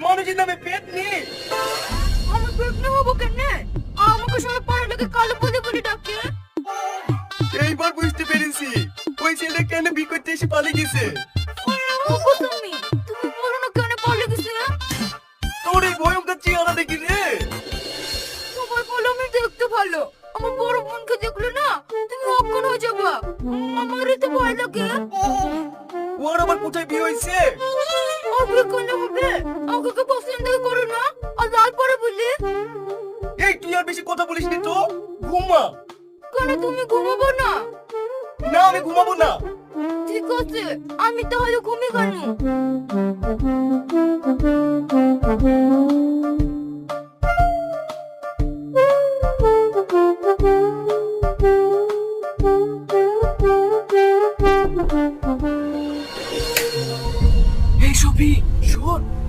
মানুষের নামে পেতনি। আমার পেটনি হবো কেন? আমাকে সবাই পাড়া লোকে কালো বলে বলে ডাকে। এইবার বুঝতে পেরেছি ওই ছেলে কেন বিয়ে করতে এসে পালিয়ে গেছে। ওগো তুমি বলো না কেন পালিয়ে গেছে? তোর এই ভয়ঙ্কর চেহারা দেখি রে। সবাই বলো আমি দেখতে ভালো, আমার বড় বোনকে দেখলে না তুমি অজ্ঞান হয়ে যাবা। আমারই তো ভয় লাগে। ওর আবার কোথায় বিয়ে হয়েছে? আগে কেন হবে? আমাকে পছন্দ করো না আর লাল পরে বলে। এই তুই আর বেশি কথা বলিস নি তো, ঘুমা। কেন তুমি ঘুমাবো না? না আমি ঘুমাবো না। ঠিক আছে আমি তাহলে ঘুমিয়ে গেল।